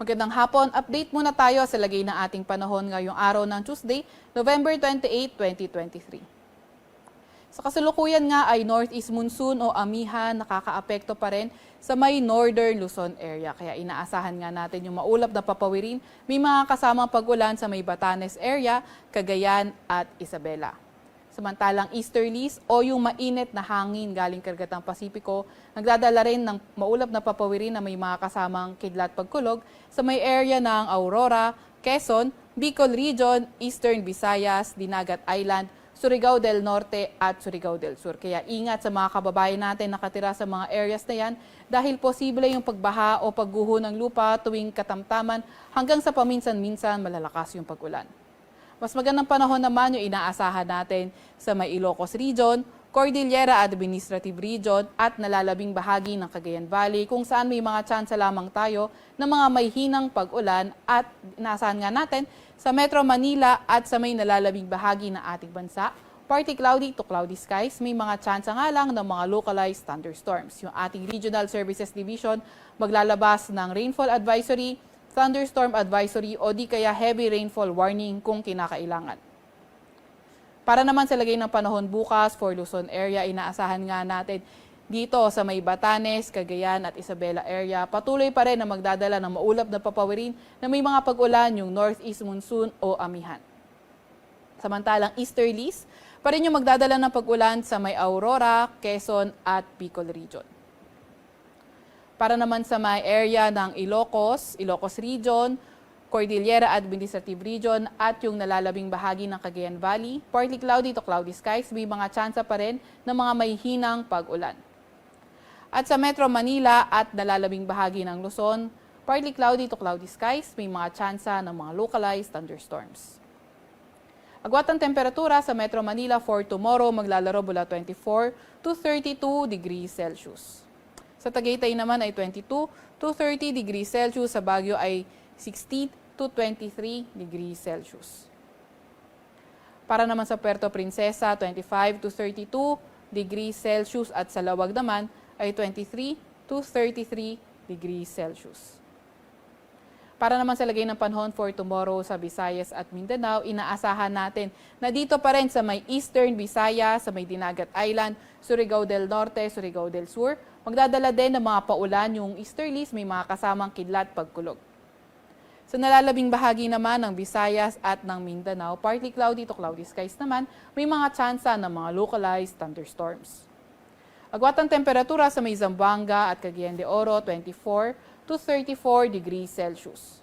Magandang hapon. Update muna tayo sa lagay ng ating panahon ngayong araw ng Tuesday, November 28, 2023. Sa kasalukuyan nga ay northeast monsoon o amihan nakakaapekto pa rin sa may northern Luzon area. Kaya inaasahan nga natin yung maulap na papawirin. May mga kasamang pag-ulan sa may Batanes area, Cagayan at Isabela. Samantalang easterlies o yung mainit na hangin galing Karagatang Pasipiko, nagdadala rin ng maulap na papawirin na may mga kasamang kidlat pagkulog sa may area ng Aurora, Quezon, Bicol Region, Eastern Visayas, Dinagat Island, Surigao del Norte at Surigao del Sur. Kaya ingat sa mga kababayan natin nakatira sa mga areas na yan dahil posible yung pagbaha o pagguho ng lupa tuwing katamtaman hanggang sa paminsan-minsan malalakas yung pag-ulan. Mas magandang panahon naman yung inaasahan natin sa may Ilocos Region, Cordillera Administrative Region at nalalabing bahagi ng Cagayan Valley kung saan may mga tsansa lamang tayo ng mga may hinang pag-ulan at inaasahan nga natin sa Metro Manila at sa may nalalabing bahagi ng ating bansa. Partly cloudy to cloudy skies, may mga tsansa nga lang ng mga localized thunderstorms. Yung ating Regional Services Division maglalabas ng rainfall advisory, thunderstorm advisory o di kaya heavy rainfall warning kung kinakailangan. Para naman sa lagay ng panahon bukas for Luzon area, inaasahan nga natin dito sa may Batanes, Cagayan at Isabela area, patuloy pa rin na magdadala ng maulap na papawirin na may mga pag-ulan yung northeast monsoon o amihan. Samantalang easterlies, pa rin yung magdadala ng pag-ulan sa may Aurora, Quezon at Bicol Region. Para naman sa may area ng Ilocos Region, Cordillera Administrative Region at yung nalalabing bahagi ng Cagayan Valley, partly cloudy to cloudy skies, may mga tsansa pa rin ng mga may hinang pag-ulan. At sa Metro Manila at nalalabing bahagi ng Luzon, partly cloudy to cloudy skies, may mga tsansa ng mga localized thunderstorms. Agwat ang temperatura sa Metro Manila for tomorrow maglalaro mula 24 to 32 degrees Celsius. Sa Tagaytay naman ay 22 to 30 degrees Celsius, sa Baguio ay 16 to 23 degrees Celsius. Para naman sa Puerto Princesa, 25 to 32 degrees Celsius at sa Lawag naman ay 23 to 33 degrees Celsius. Para naman sa lagay ng panahon for tomorrow sa Visayas at Mindanao, inaasahan natin na dito pa rin sa may Eastern Visayas, sa may Dinagat Island, Surigao del Norte, Surigao del Sur, magdadala din ng mga paulan yung easterlies, may mga kasamang kidlat pagkulog. Sa nalalabing bahagi naman ng Visayas at ng Mindanao, partly cloudy to cloudy skies naman, may mga tsansa ng mga localized thunderstorms. Agwat ang temperatura sa may Zamboanga at Cagayan de Oro, 24 to 34 degrees Celsius.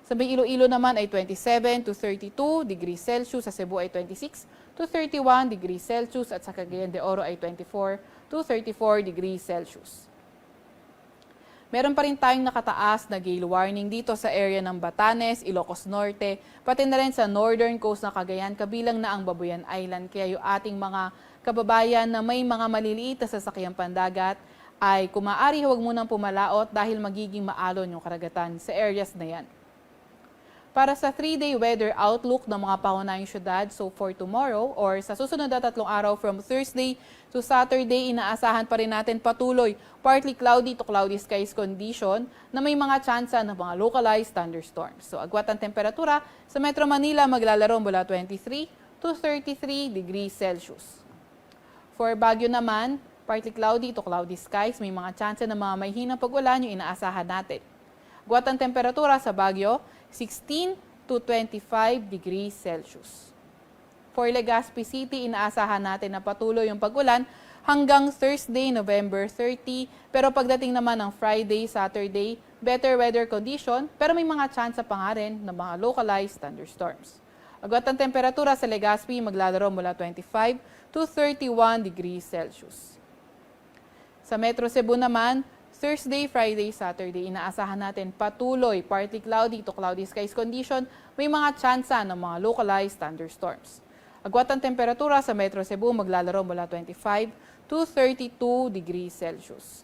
Sa may Iloilo naman ay 27 to 32 degrees Celsius, sa Cebu ay 26 to 31 degrees Celsius at sa Cagayan de Oro ay 24 to 34 degrees Celsius. Meron pa rin tayong nakataas na gale warning dito sa area ng Batanes, Ilocos Norte, pati na rin sa northern coast ng Cagayan, kabilang na ang Babuyan Island. Kaya yung ating mga kababayan na may mga maliliit na sasakyang pandagat ay kung maaari huwag munang pumalaot dahil magiging maalon yung karagatan sa areas na yan. Para sa 3-day weather outlook ng mga pangunahing syudad, so for tomorrow or sa susunod na 3 araw from Thursday to Saturday, inaasahan pa rin natin patuloy partly cloudy to cloudy skies condition na may mga tsansa ng mga localized thunderstorms. So agwat ang temperatura sa Metro Manila maglalaro mula 23 to 33 degrees Celsius. For Baguio naman, partly cloudy to cloudy skies, may mga tsansa ng mga may hinang pag-ulan yung inaasahan natin. Agwat ang temperatura sa Baguio, 16 to 25 degrees Celsius. For Legazpi City, inaasahan natin na patuloy yung pag-ulan hanggang Thursday, November 30. Pero pagdating naman ng Friday, Saturday, better weather condition, pero may mga tsansa pa nga rin ng mga localized thunderstorms. Agwat ang temperatura sa Legazpi maglalaro mula 25 to 31 degrees Celsius. Sa Metro Cebu naman, Thursday, Friday, Saturday, inaasahan natin patuloy partly cloudy to cloudy skies condition, may mga tsansa ng mga localized thunderstorms. Agwat ang temperatura sa Metro Cebu maglalaro mula 25 to 32 degrees Celsius.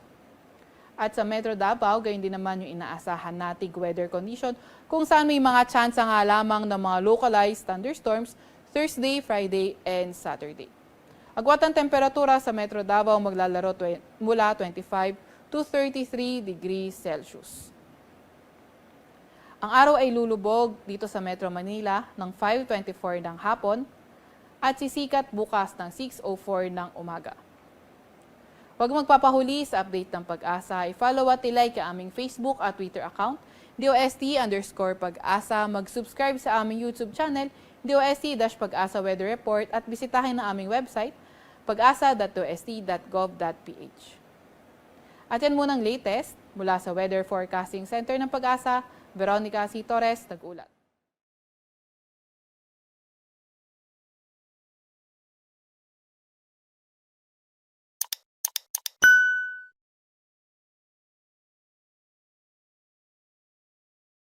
At sa Metro Davao, gayon din naman yung inaasahan nating weather condition kung saan may mga tsansa nga lamang ng mga localized thunderstorms Thursday, Friday, and Saturday. Agwat ang temperatura sa Metro Davao maglalaro mula 25 to 33 degrees Celsius. Ang araw ay lulubog dito sa Metro Manila ng 5:24 ng hapon at sisikat bukas ng 6:04 ng umaga. Huwag magpapahuli sa update ng Pag-asa. I-follow at i-like ang aming Facebook at Twitter account, DOST_Pag-asa. Mag-subscribe sa aming YouTube channel, DOST-Pag-asa Weather Report at bisitahin ang aming website, pag-asa.dost.gov.ph. At yan munang latest mula sa Weather Forecasting Center ng Pag-asa, Veronica C. Torres, nag-ulat.